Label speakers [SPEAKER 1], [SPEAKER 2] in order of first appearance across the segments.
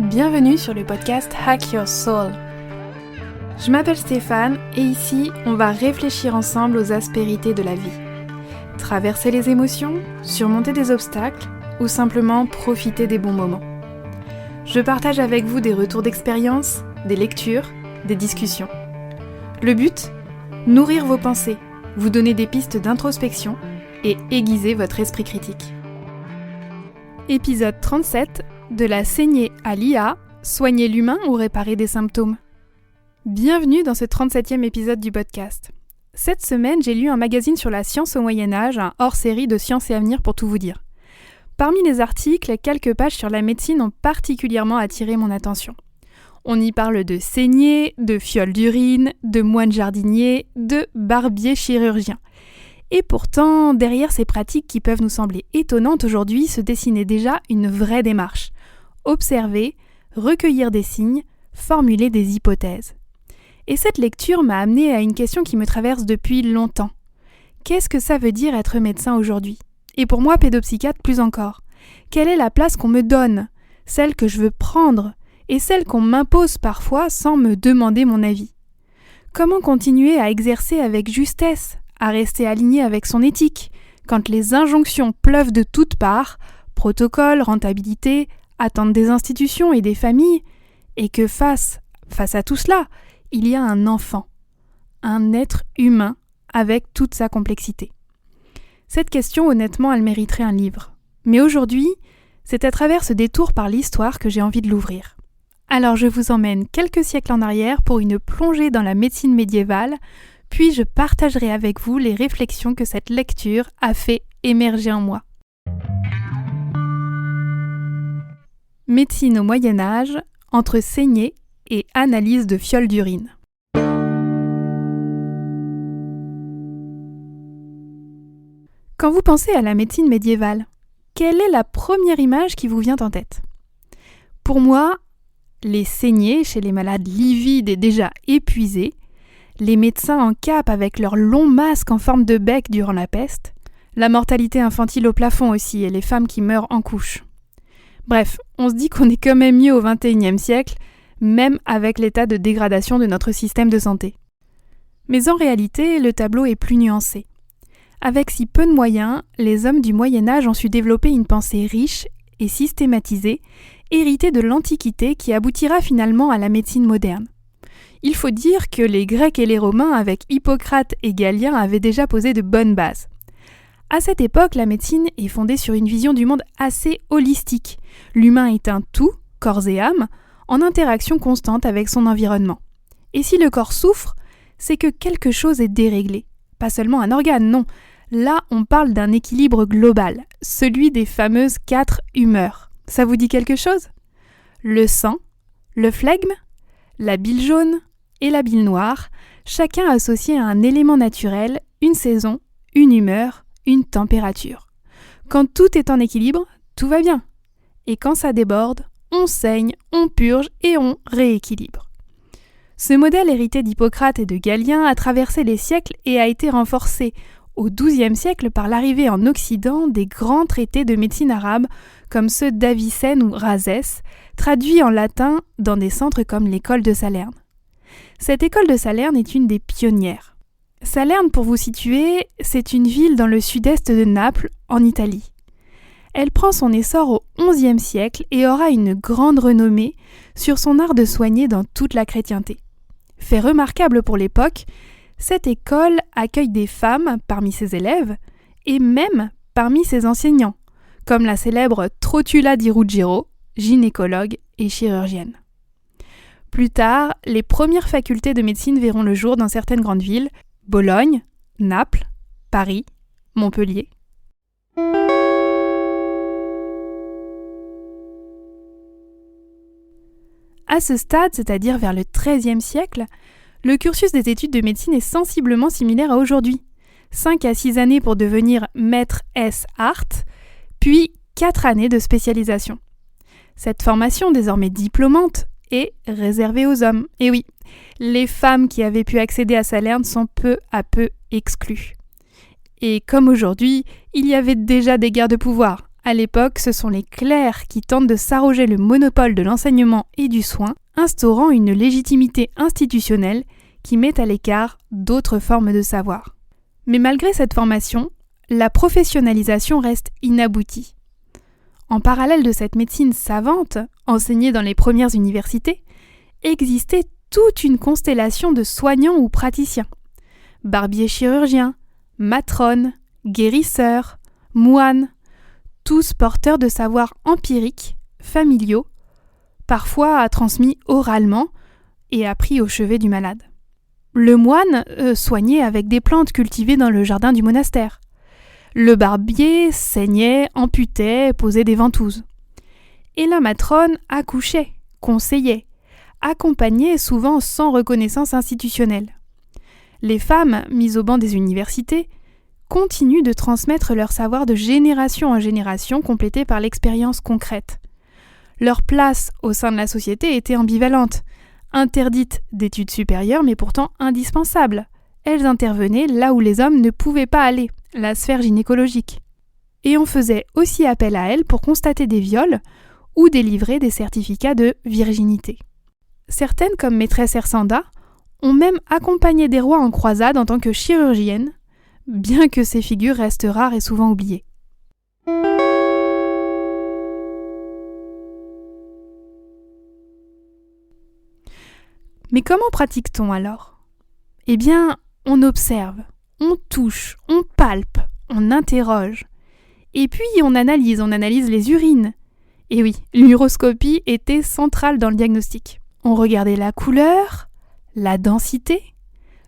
[SPEAKER 1] Bienvenue sur le podcast Hack Your Soul. Je m'appelle Stéphane et ici, on va réfléchir ensemble aux aspérités de la vie. Traverser les émotions, surmonter des obstacles ou simplement profiter des bons moments. Je partage avec vous des retours d'expérience, des lectures, des discussions. Le but ? Nourrir vos pensées, vous donner des pistes d'introspection et aiguiser votre esprit critique. Épisode 37, de la saignée à l'IA, soigner l'humain ou réparer des symptômes. Bienvenue dans ce 37e épisode du podcast. Cette semaine, j'ai lu un magazine sur la science au Moyen-Âge, un hors-série de Science et Avenir pour tout vous dire. Parmi les articles, quelques pages sur la médecine ont particulièrement attiré mon attention. On y parle de saignée, de fiole d'urine, de moine jardinier, de barbier chirurgien. Et pourtant, derrière ces pratiques qui peuvent nous sembler étonnantes aujourd'hui, se dessinait déjà une vraie démarche. Observer, recueillir des signes, formuler des hypothèses. Et cette lecture m'a amenée à une question qui me traverse depuis longtemps. Qu'est-ce que ça veut dire être médecin aujourd'hui ? Et pour moi, pédopsychiatre plus encore. Quelle est la place qu'on me donne ? Celle que je veux prendre et celle qu'on m'impose parfois sans me demander mon avis. Comment continuer à exercer avec justesse, à rester aligné avec son éthique, quand les injonctions pleuvent de toutes parts, protocole, rentabilité, attentes des institutions et des familles, et que face à tout cela, il y a un enfant, un être humain avec toute sa complexité. Cette question, honnêtement, elle mériterait un livre. Mais aujourd'hui, c'est à travers ce détour par l'histoire que j'ai envie de l'ouvrir. Alors je vous emmène quelques siècles en arrière pour une plongée dans la médecine médiévale, puis je partagerai avec vous les réflexions que cette lecture a fait émerger en moi. Médecine au Moyen-Âge, entre saignée et analyse de fiole d'urine. Quand vous pensez à la médecine médiévale, quelle est la première image qui vous vient en tête ? Pour moi, les saignées chez les malades livides et déjà épuisés, les médecins en cape avec leurs longs masques en forme de bec durant la peste, la mortalité infantile au plafond aussi et les femmes qui meurent en couche. Bref, on se dit qu'on est quand même mieux au XXIe siècle, même avec l'état de dégradation de notre système de santé. Mais en réalité, le tableau est plus nuancé. Avec si peu de moyens, les hommes du Moyen-Âge ont su développer une pensée riche et systématisée, héritée de l'Antiquité qui aboutira finalement à la médecine moderne. Il faut dire que les Grecs et les Romains, avec Hippocrate et Galien, avaient déjà posé de bonnes bases. À cette époque, la médecine est fondée sur une vision du monde assez holistique. L'humain est un tout, corps et âme, en interaction constante avec son environnement. Et si le corps souffre, c'est que quelque chose est déréglé. Pas seulement un organe, non. Là, on parle d'un équilibre global, celui des fameuses 4 humeurs. Ça vous dit quelque chose ? Le sang, le flegme, la bile jaune et la bile noire, chacun associé à un élément naturel, une saison, une humeur, une température. Quand tout est en équilibre, tout va bien. Et quand ça déborde, on saigne, on purge et on rééquilibre. Ce modèle hérité d'Hippocrate et de Galien a traversé les siècles et a été renforcé au XIIe siècle par l'arrivée en Occident des grands traités de médecine arabe comme ceux d'Avicenne ou Rhazès, traduits en latin dans des centres comme l'école de Salerne. Cette école de Salerne est une des pionnières. Salerne, pour vous situer, c'est une ville dans le sud-est de Naples, en Italie. Elle prend son essor au XIe siècle et aura une grande renommée sur son art de soigner dans toute la chrétienté. Fait remarquable pour l'époque, cette école accueille des femmes parmi ses élèves et même parmi ses enseignants, comme la célèbre Trotula di Ruggiero, gynécologue et chirurgienne. Plus tard, les premières facultés de médecine verront le jour dans certaines grandes villes, Bologne, Naples, Paris, Montpellier. À ce stade, c'est-à-dire vers le XIIIe siècle, le cursus des études de médecine est sensiblement similaire à aujourd'hui. 5 à 6 années pour devenir maître ès art, puis 4 années de spécialisation. Cette formation, désormais diplômante, est réservée aux hommes. Et oui, les femmes qui avaient pu accéder à Salerne sont peu à peu exclues. Et comme aujourd'hui, Il y avait déjà des guerres de pouvoir. À l'époque, ce sont les clercs qui tentent de s'arroger le monopole de l'enseignement et du soin, instaurant une légitimité institutionnelle qui met à l'écart d'autres formes de savoir. Mais malgré cette formation, la professionnalisation reste inaboutie. En parallèle de cette médecine savante, enseignée dans les premières universités, existait toute une constellation de soignants ou praticiens. Barbiers chirurgiens, matrones, guérisseurs, moines, tous porteurs de savoirs empiriques, familiaux, parfois transmis oralement et appris au chevet du malade. Le moine soignait avec des plantes cultivées dans le jardin du monastère. Le barbier saignait, amputait, posait des ventouses. Et la matrone accouchait, conseillait, accompagnait souvent sans reconnaissance institutionnelle. Les femmes, mises au banc des universités, continuent de transmettre leur savoir de génération en génération, complété par l'expérience concrète. Leur place au sein de la société était ambivalente, interdite d'études supérieures mais pourtant indispensable. Elles intervenaient là où les hommes ne pouvaient pas aller, la sphère gynécologique. Et on faisait aussi appel à elles pour constater des viols ou délivrer des certificats de virginité. Certaines, comme maîtresse Ersanda, ont même accompagné des rois en croisade en tant que chirurgiennes, bien que ces figures restent rares et souvent oubliées. Mais comment pratique-t-on alors ? Eh bien, on observe, on touche, on palpe, on interroge. Et puis on analyse les urines. Et oui, l'uroscopie était centrale dans le diagnostic. On regardait la couleur, la densité,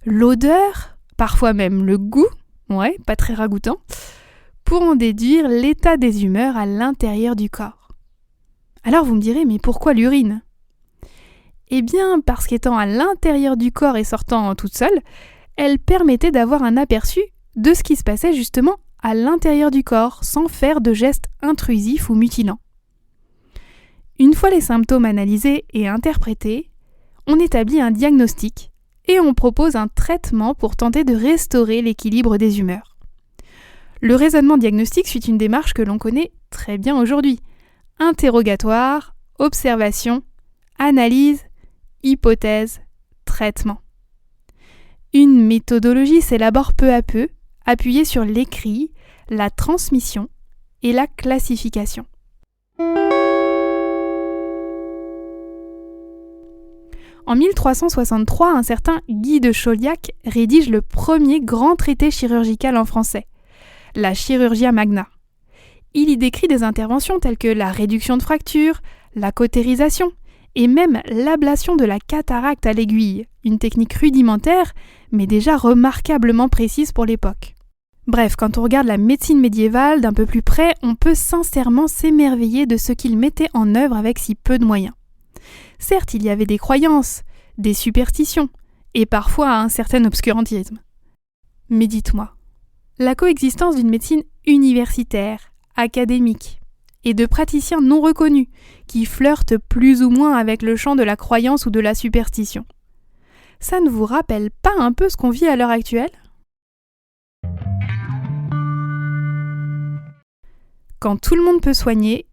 [SPEAKER 1] l'odeur, parfois même le goût, ouais, pas très ragoûtant, pour en déduire l'état des humeurs à l'intérieur du corps. Alors vous me direz, mais pourquoi l'urine ? Eh bien, parce qu'étant à l'intérieur du corps et sortant toute seule, elle permettait d'avoir un aperçu de ce qui se passait justement à l'intérieur du corps, sans faire de gestes intrusifs ou mutilants. Une fois les symptômes analysés et interprétés, on établit un diagnostic et on propose un traitement pour tenter de restaurer l'équilibre des humeurs. Le raisonnement diagnostique suit une démarche que l'on connaît très bien aujourd'hui. Interrogatoire, observation, analyse, hypothèse, traitement. Une méthodologie s'élabore peu à peu, appuyée sur l'écrit, la transmission et la classification. En 1363, un certain Guy de Chauliac rédige le premier grand traité chirurgical en français, la Chirurgia Magna. Il y décrit des interventions telles que la réduction de fractures, la cautérisation et même l'ablation de la cataracte à l'aiguille, une technique rudimentaire mais déjà remarquablement précise pour l'époque. Bref, quand on regarde la médecine médiévale d'un peu plus près, on peut sincèrement s'émerveiller de ce qu'il mettait en œuvre avec si peu de moyens. Certes, il y avait des croyances, des superstitions, et parfois un certain obscurantisme. Mais dites-moi, la coexistence d'une médecine universitaire, académique, et de praticiens non reconnus, qui flirtent plus ou moins avec le champ de la croyance ou de la superstition, ça ne vous rappelle pas un peu ce qu'on vit à l'heure actuelle ? Quand tout le monde peut soigner,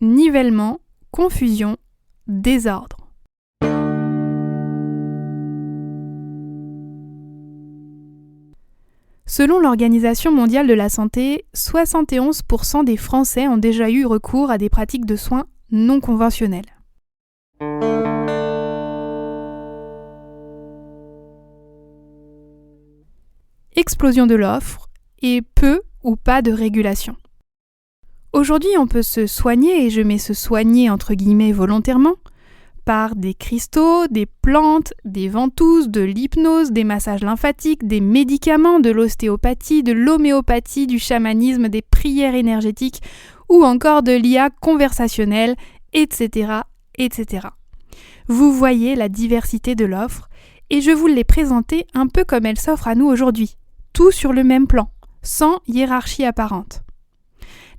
[SPEAKER 1] nivellement, confusion, désordre. Selon l'Organisation mondiale de la santé, 71% des Français ont déjà eu recours à des pratiques de soins non conventionnelles. Explosion de l'offre et peu ou pas de régulation. Aujourd'hui, on peut se soigner, et je mets se soigner entre guillemets volontairement, par des cristaux, des plantes, des ventouses, de l'hypnose, des massages lymphatiques, des médicaments, de l'ostéopathie, de l'homéopathie, du chamanisme, des prières énergétiques ou encore de l'IA conversationnelle, etc., etc. Vous voyez la diversité de l'offre et je vous l'ai présentée un peu comme elle s'offre à nous aujourd'hui, tout sur le même plan, sans hiérarchie apparente.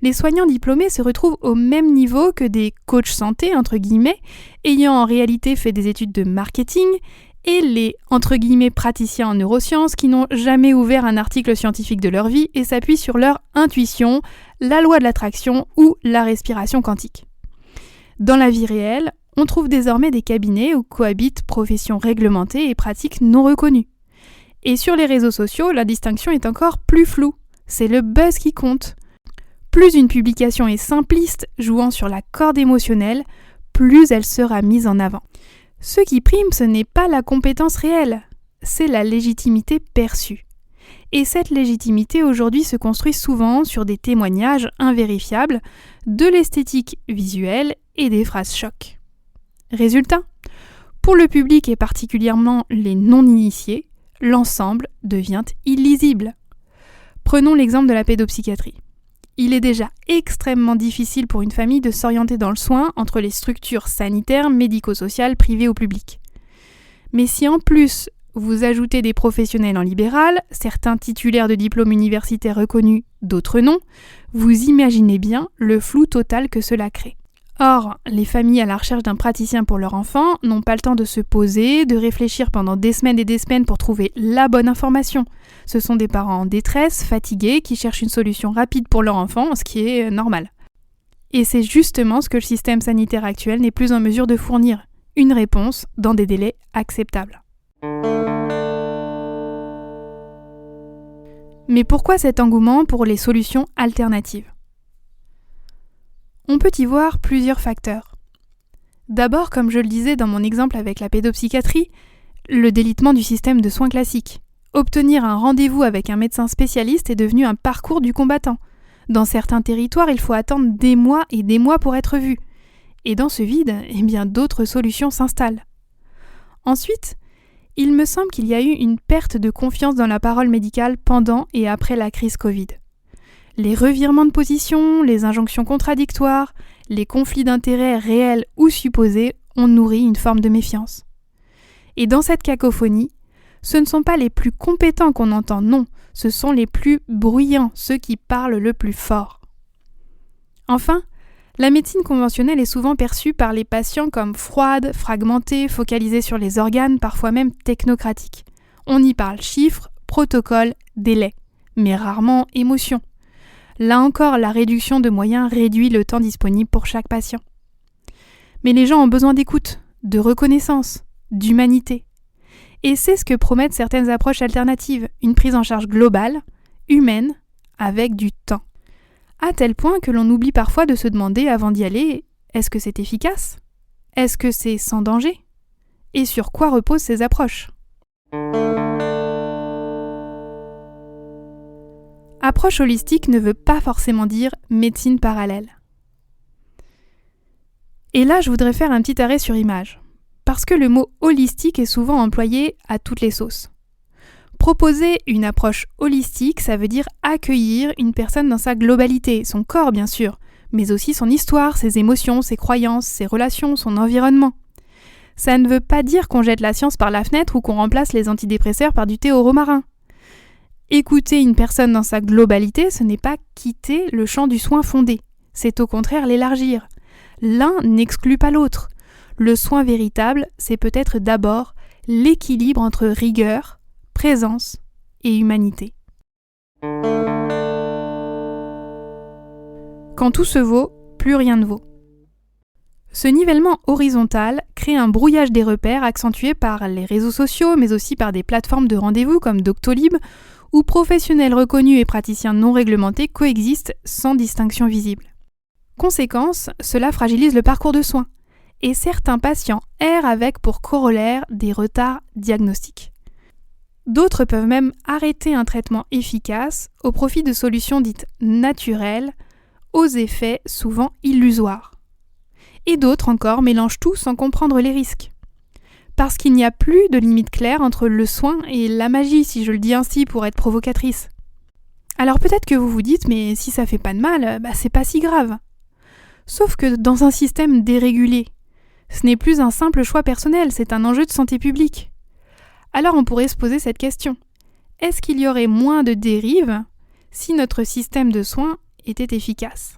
[SPEAKER 1] Les soignants diplômés se retrouvent au même niveau que des coachs santé, entre guillemets, ayant en réalité fait des études de marketing et les entre guillemets praticiens en neurosciences qui n'ont jamais ouvert un article scientifique de leur vie et s'appuient sur leur intuition, la loi de l'attraction ou la respiration quantique. Dans la vie réelle, on trouve désormais des cabinets où cohabitent professions réglementées et pratiques non reconnues. Et sur les réseaux sociaux, la distinction est encore plus floue. C'est le buzz qui compte. Plus une publication est simpliste, jouant sur la corde émotionnelle, plus elle sera mise en avant. Ce qui prime, ce n'est pas la compétence réelle, c'est la légitimité perçue. Et cette légitimité aujourd'hui se construit souvent sur des témoignages invérifiables, de l'esthétique visuelle et des phrases chocs. Résultat, pour le public et particulièrement les non-initiés, l'ensemble devient illisible. Prenons l'exemple de la pédopsychiatrie. Il est déjà extrêmement difficile pour une famille de s'orienter dans le soin entre les structures sanitaires, médico-sociales, privées ou publiques. Mais si en plus vous ajoutez des professionnels en libéral, certains titulaires de diplômes universitaires reconnus, d'autres non, vous imaginez bien le flou total que cela crée. Or, les familles à la recherche d'un praticien pour leur enfant n'ont pas le temps de se poser, de réfléchir pendant des semaines et des semaines pour trouver la bonne information. Ce sont des parents en détresse, fatigués, qui cherchent une solution rapide pour leur enfant, ce qui est normal. Et c'est justement ce que le système sanitaire actuel n'est plus en mesure de fournir, une réponse dans des délais acceptables. Mais pourquoi cet engouement pour les solutions alternatives ? On peut y voir plusieurs facteurs. D'abord, comme je le disais dans mon exemple avec la pédopsychiatrie, le délitement du système de soins classique. Obtenir un rendez-vous avec un médecin spécialiste est devenu un parcours du combattant. Dans certains territoires, il faut attendre des mois et des mois pour être vu. Et dans ce vide, d'autres solutions s'installent. Ensuite, il me semble qu'il y a eu une perte de confiance dans la parole médicale pendant et après la crise Covid. Les revirements de position, les injonctions contradictoires, les conflits d'intérêts réels ou supposés ont nourri une forme de méfiance. Et dans cette cacophonie, ce ne sont pas les plus compétents qu'on entend, non, ce sont les plus bruyants, ceux qui parlent le plus fort. Enfin, la médecine conventionnelle est souvent perçue par les patients comme froide, fragmentée, focalisée sur les organes, parfois même technocratique. On y parle chiffres, protocoles, délais, mais rarement émotions. Là encore, la réduction de moyens réduit le temps disponible pour chaque patient. Mais les gens ont besoin d'écoute, de reconnaissance, d'humanité. Et c'est ce que promettent certaines approches alternatives, une prise en charge globale, humaine, avec du temps. À tel point que l'on oublie parfois de se demander avant d'y aller, est-ce que c'est efficace ? Est-ce que c'est sans danger ? Et sur quoi reposent ces approches ? Approche holistique ne veut pas forcément dire médecine parallèle. Et là, je voudrais faire un petit arrêt sur image, parce que le mot holistique est souvent employé à toutes les sauces. Proposer une approche holistique, ça veut dire accueillir une personne dans sa globalité, son corps bien sûr, mais aussi son histoire, ses émotions, ses croyances, ses relations, son environnement. Ça ne veut pas dire qu'on jette la science par la fenêtre ou qu'on remplace les antidépresseurs par du thé au romarin. Écouter une personne dans sa globalité, ce n'est pas quitter le champ du soin fondé, c'est au contraire l'élargir. L'un n'exclut pas l'autre. Le soin véritable, c'est peut-être d'abord l'équilibre entre rigueur, présence et humanité. Quand tout se vaut, plus rien ne vaut. Ce nivellement horizontal crée un brouillage des repères accentué par les réseaux sociaux, mais aussi par des plateformes de rendez-vous comme Doctolib, où professionnels reconnus et praticiens non réglementés coexistent sans distinction visible. Conséquence, cela fragilise le parcours de soins, et certains patients errent avec pour corollaire des retards diagnostiques. D'autres peuvent même arrêter un traitement efficace au profit de solutions dites naturelles, aux effets souvent illusoires. Et d'autres encore mélangent tout sans comprendre les risques. Parce qu'il n'y a plus de limite claire entre le soin et la magie, si je le dis ainsi pour être provocatrice. Alors peut-être que vous vous dites, mais si ça fait pas de mal, c'est pas si grave. Sauf que dans un système dérégulé, ce n'est plus un simple choix personnel, c'est un enjeu de santé publique. Alors on pourrait se poser cette question. Est-ce qu'il y aurait moins de dérives si notre système de soins était efficace ?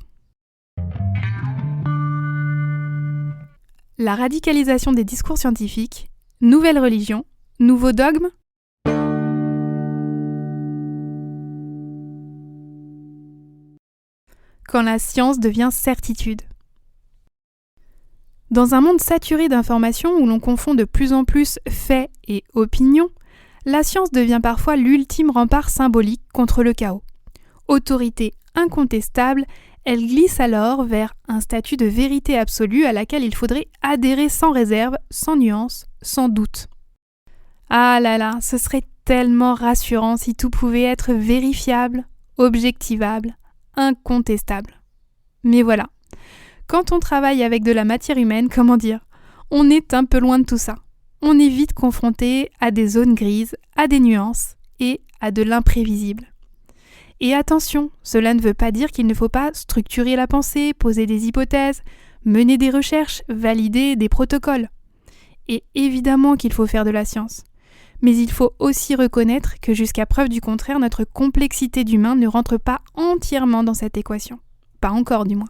[SPEAKER 1] La radicalisation des discours scientifiques, nouvelle religion, Nouveau dogme ? Quand la science devient certitude. Dans un monde saturé d'informations où l'on confond de plus en plus faits et opinions, la science devient parfois l'ultime rempart symbolique contre le chaos. Autorité incontestable, elle glisse alors vers un statut de vérité absolue à laquelle il faudrait adhérer sans réserve, sans nuance, sans doute. Ah là là, ce serait tellement rassurant si tout pouvait être vérifiable, objectivable, incontestable. Mais voilà, quand on travaille avec de la matière humaine, comment dire, on est un peu loin de tout ça. On est vite confronté à des zones grises, à des nuances et à de l'imprévisible. Et attention, cela ne veut pas dire qu'il ne faut pas structurer la pensée, poser des hypothèses, mener des recherches, valider des protocoles. Et évidemment qu'il faut faire de la science. Mais il faut aussi reconnaître que jusqu'à preuve du contraire, notre complexité d'humain ne rentre pas entièrement dans cette équation. Pas encore du moins.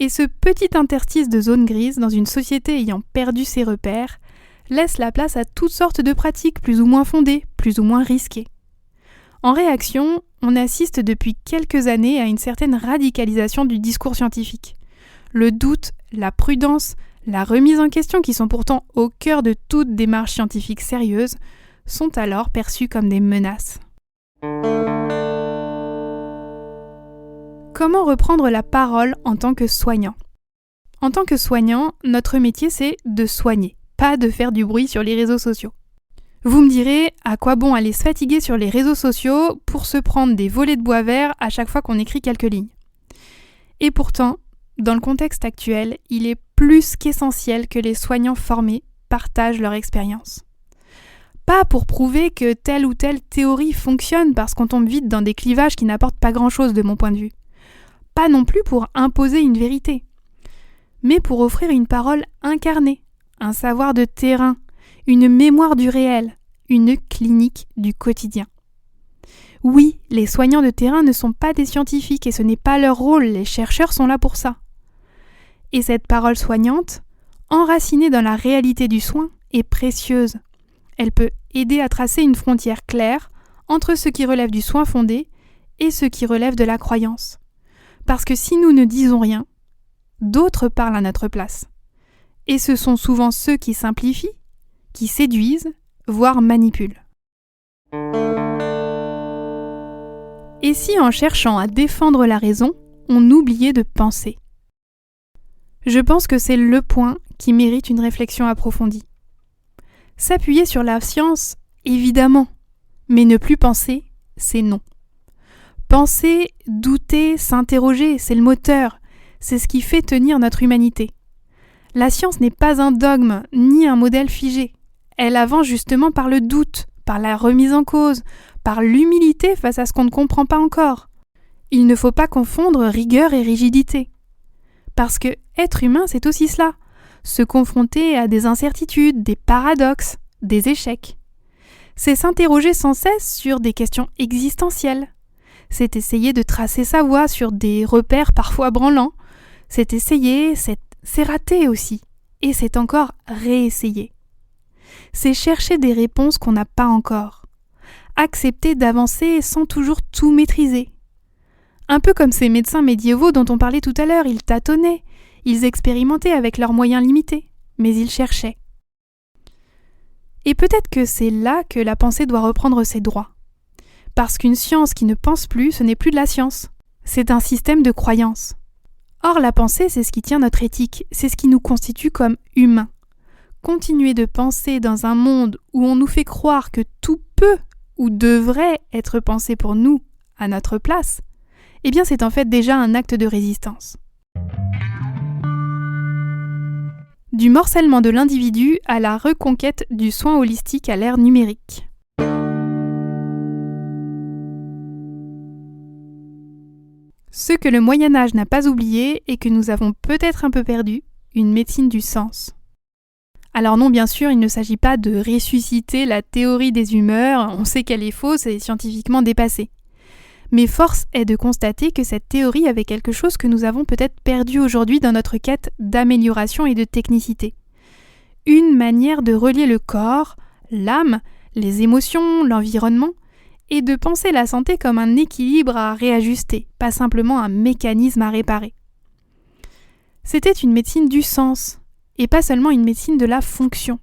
[SPEAKER 1] Et ce petit interstice de zone grise dans une société ayant perdu ses repères laisse la place à toutes sortes de pratiques plus ou moins fondées, plus ou moins risquées. En réaction, on assiste depuis quelques années à une certaine radicalisation du discours scientifique. Le doute, la prudence, la remise en question, qui sont pourtant au cœur de toute démarche scientifique sérieuse, sont alors perçus comme des menaces. Comment reprendre la parole en tant que soignant ? En tant que soignant, notre métier c'est de soigner, pas de faire du bruit sur les réseaux sociaux. Vous me direz, à quoi bon aller se fatiguer sur les réseaux sociaux pour se prendre des volets de bois vert à chaque fois qu'on écrit quelques lignes ? Et pourtant, dans le contexte actuel, il est plus qu'essentiel que les soignants formés partagent leur expérience. Pas pour prouver que telle ou telle théorie fonctionne parce qu'on tombe vite dans des clivages qui n'apportent pas grand-chose de mon point de vue. Pas non plus pour imposer une vérité, mais pour offrir une parole incarnée, un savoir de terrain, une mémoire du réel, une clinique du quotidien. Oui, les soignants de terrain ne sont pas des scientifiques et ce n'est pas leur rôle, les chercheurs sont là pour ça. Et cette parole soignante, enracinée dans la réalité du soin, est précieuse. Elle peut aider à tracer une frontière claire entre ce qui relève du soin fondé et ce qui relève de la croyance. Parce que si nous ne disons rien, d'autres parlent à notre place. Et ce sont souvent ceux qui simplifient, qui séduisent, voire manipulent. Et si en cherchant à défendre la raison, on oubliait de penser ? Je pense que c'est le point qui mérite une réflexion approfondie. S'appuyer sur la science, évidemment, mais ne plus penser, c'est non. Penser, douter, s'interroger, c'est le moteur, c'est ce qui fait tenir notre humanité. La science n'est pas un dogme, ni un modèle figé. Elle avance justement par le doute, par la remise en cause, par l'humilité face à ce qu'on ne comprend pas encore. Il ne faut pas confondre rigueur et rigidité. Parce que être humain, c'est aussi cela, se confronter à des incertitudes, des paradoxes, des échecs. C'est s'interroger sans cesse sur des questions existentielles. C'est essayer de tracer sa voie sur des repères parfois branlants. C'est essayer, c'est rater aussi. Et c'est encore réessayer. C'est chercher des réponses qu'on n'a pas encore. Accepter d'avancer sans toujours tout maîtriser. Un peu comme ces médecins médiévaux dont on parlait tout à l'heure, ils tâtonnaient, ils expérimentaient avec leurs moyens limités, mais ils cherchaient. Et peut-être que c'est là que la pensée doit reprendre ses droits. Parce qu'une science qui ne pense plus, ce n'est plus de la science. C'est un système de croyance. Or, la pensée, c'est ce qui tient notre éthique, c'est ce qui nous constitue comme humains. Continuer de penser dans un monde où on nous fait croire que tout peut ou devrait être pensé pour nous, à notre place, eh bien c'est en fait déjà un acte de résistance. Du morcellement de l'individu à la reconquête du soin holistique à l'ère numérique. Ce que le Moyen-Âge n'a pas oublié et que nous avons peut-être un peu perdu, une médecine du sens. Alors non, bien sûr, il ne s'agit pas de ressusciter la théorie des humeurs, on sait qu'elle est fausse et scientifiquement dépassée. Mais force est de constater que cette théorie avait quelque chose que nous avons peut-être perdu aujourd'hui dans notre quête d'amélioration et de technicité. Une manière de relier le corps, l'âme, les émotions, l'environnement, et de penser la santé comme un équilibre à réajuster, pas simplement un mécanisme à réparer. C'était une médecine du sens, et pas seulement une médecine de la fonction.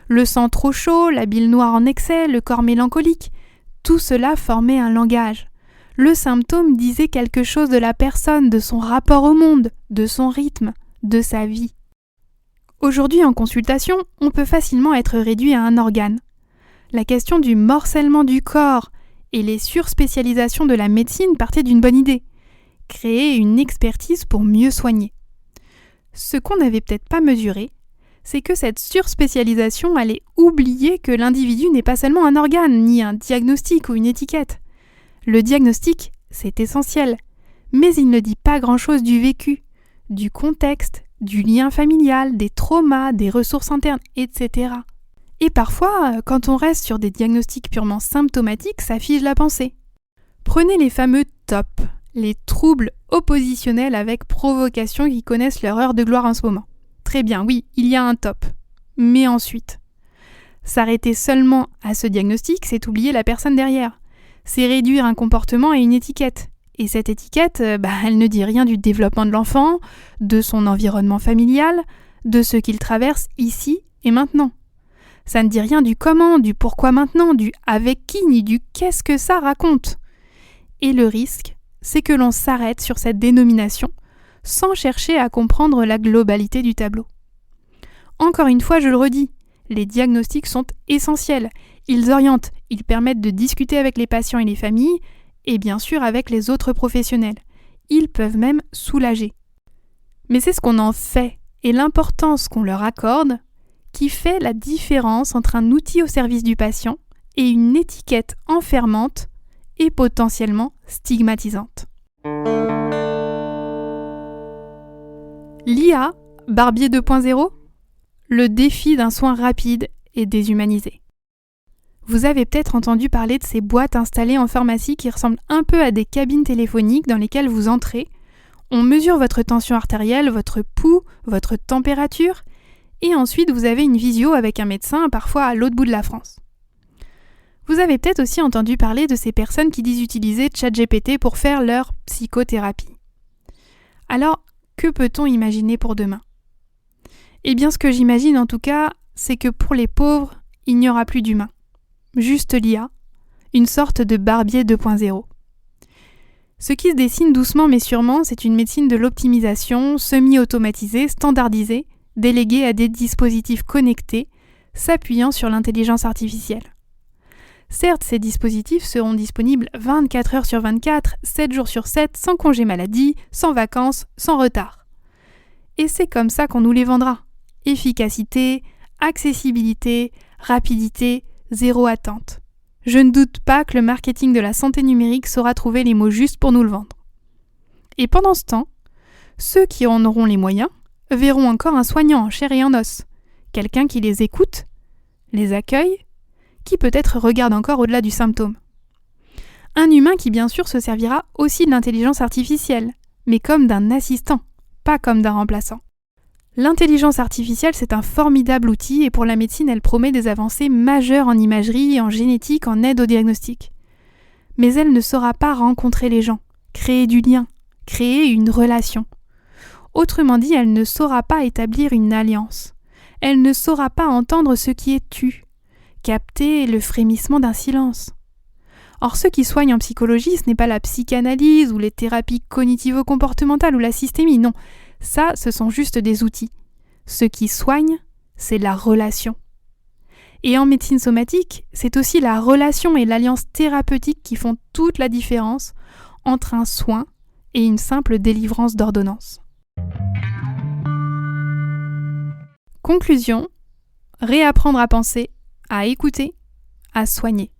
[SPEAKER 1] Le sang trop chaud, la bile noire en excès, le corps mélancolique, tout cela formait un langage. Le symptôme disait quelque chose de la personne, de son rapport au monde, de son rythme, de sa vie. Aujourd'hui, en consultation, on peut facilement être réduit à un organe. La question du morcellement du corps et les surspécialisations de la médecine partaient d'une bonne idée: créer une expertise pour mieux soigner. Ce qu'on n'avait peut-être pas mesuré, c'est que cette surspécialisation allait oublier que l'individu n'est pas seulement un organe, ni un diagnostic ou une étiquette. Le diagnostic, c'est essentiel, mais il ne dit pas grand-chose du vécu, du contexte, du lien familial, des traumas, des ressources internes, etc. Et parfois, quand on reste sur des diagnostics purement symptomatiques, ça fige la pensée. Prenez les fameux TOP, les troubles oppositionnels avec provocation qui connaissent leur heure de gloire en ce moment. Très bien, oui, il y a un TOP. Mais ensuite, s'arrêter seulement à ce diagnostic, c'est oublier la personne derrière. C'est réduire un comportement à une étiquette. Et cette étiquette, elle ne dit rien du développement de l'enfant, de son environnement familial, de ce qu'il traverse ici et maintenant. Ça ne dit rien du comment, du pourquoi maintenant, du avec qui, ni du qu'est-ce que ça raconte. Et le risque, c'est que l'on s'arrête sur cette dénomination sans chercher à comprendre la globalité du tableau. Encore une fois, je le redis, les diagnostics sont essentiels. Ils orientent, ils permettent de discuter avec les patients et les familles, et bien sûr avec les autres professionnels. Ils peuvent même soulager. Mais c'est ce qu'on en fait et l'importance qu'on leur accorde qui fait la différence entre un outil au service du patient et une étiquette enfermante et potentiellement stigmatisante. L'IA, Barbier 2.0, le défi d'un soin rapide et déshumanisé. Vous avez peut-être entendu parler de ces boîtes installées en pharmacie qui ressemblent un peu à des cabines téléphoniques dans lesquelles vous entrez. On mesure votre tension artérielle, votre pouls, votre température, et ensuite vous avez une visio avec un médecin, parfois à l'autre bout de la France. Vous avez peut-être aussi entendu parler de ces personnes qui disent utiliser ChatGPT pour faire leur psychothérapie. Alors, que peut-on imaginer pour demain ? Eh bien, ce que j'imagine en tout cas, c'est que pour les pauvres, il n'y aura plus d'humain. Juste l'IA, une sorte de Barbier 2.0. Ce qui se dessine doucement mais sûrement, c'est une médecine de l'optimisation semi-automatisée, standardisée, déléguée à des dispositifs connectés, s'appuyant sur l'intelligence artificielle. Certes, ces dispositifs seront disponibles 24 heures sur 24, 7 jours sur 7, sans congé maladie, sans vacances, sans retard. Et c'est comme ça qu'on nous les vendra. Efficacité, accessibilité, rapidité, zéro attente. Je ne doute pas que le marketing de la santé numérique saura trouver les mots justes pour nous le vendre. Et pendant ce temps, ceux qui en auront les moyens verront encore un soignant en chair et en os, quelqu'un qui les écoute, les accueille, qui peut-être regarde encore au-delà du symptôme. Un humain qui bien sûr se servira aussi de l'intelligence artificielle, mais comme d'un assistant, pas comme d'un remplaçant. L'intelligence artificielle, c'est un formidable outil et pour la médecine, elle promet des avancées majeures en imagerie, en génétique, en aide au diagnostic. Mais elle ne saura pas rencontrer les gens, créer du lien, créer une relation. Autrement dit, elle ne saura pas établir une alliance. Elle ne saura pas entendre ce qui est tu, capter le frémissement d'un silence. Or, ceux qui soignent en psychologie, ce n'est pas la psychanalyse ou les thérapies cognitivo-comportementales ou la systémie, non. Ça, ce sont juste des outils. Ce qui soigne, c'est la relation. Et en médecine somatique, c'est aussi la relation et l'alliance thérapeutique qui font toute la différence entre un soin et une simple délivrance d'ordonnance. Conclusion, réapprendre à penser, à écouter, à soigner.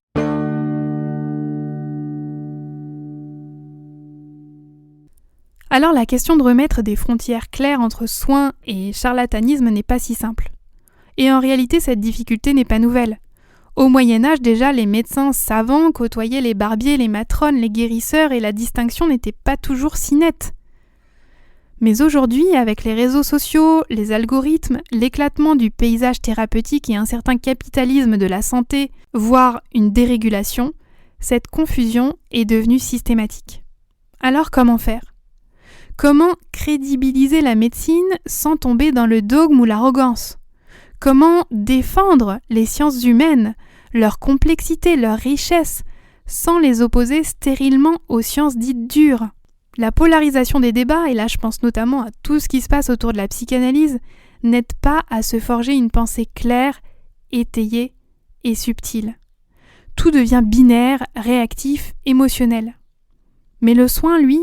[SPEAKER 1] Alors la question de remettre des frontières claires entre soins et charlatanisme n'est pas si simple. Et en réalité, cette difficulté n'est pas nouvelle. Au Moyen-Âge, déjà, les médecins savants côtoyaient les barbiers, les matrones, les guérisseurs, et la distinction n'était pas toujours si nette. Mais aujourd'hui, avec les réseaux sociaux, les algorithmes, l'éclatement du paysage thérapeutique et un certain capitalisme de la santé, voire une dérégulation, cette confusion est devenue systématique. Alors comment faire ? Comment crédibiliser la médecine sans tomber dans le dogme ou l'arrogance ? Comment défendre les sciences humaines, leur complexité, leur richesse, sans les opposer stérilement aux sciences dites dures ? La polarisation des débats, et là je pense notamment à tout ce qui se passe autour de la psychanalyse, n'aide pas à se forger une pensée claire, étayée et subtile. Tout devient binaire, réactif, émotionnel. Mais le soin, lui,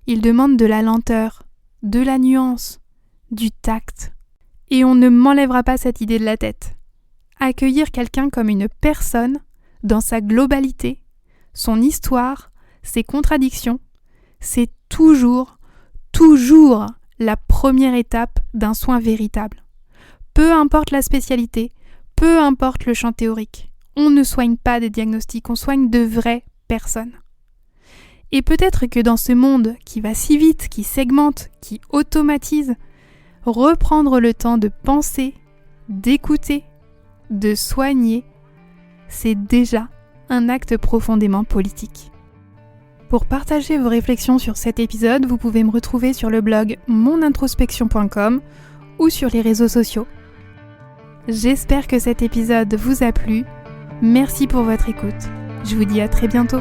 [SPEAKER 1] il demande de la lenteur, de la nuance, du tact. Et on ne m'enlèvera pas cette idée de la tête. Accueillir quelqu'un comme une personne, dans sa globalité, son histoire, ses contradictions, c'est toujours la première étape d'un soin véritable. Peu importe la spécialité, peu importe le champ théorique, on ne soigne pas des diagnostics, on soigne de vraies personnes. Et peut-être que dans ce monde qui va si vite, qui segmente, qui automatise, reprendre le temps de penser, d'écouter, de soigner, c'est déjà un acte profondément politique. Pour partager vos réflexions sur cet épisode, vous pouvez me retrouver sur le blog monintrospection.com ou sur les réseaux sociaux. J'espère que cet épisode vous a plu. Merci pour votre écoute. Je vous dis à très bientôt.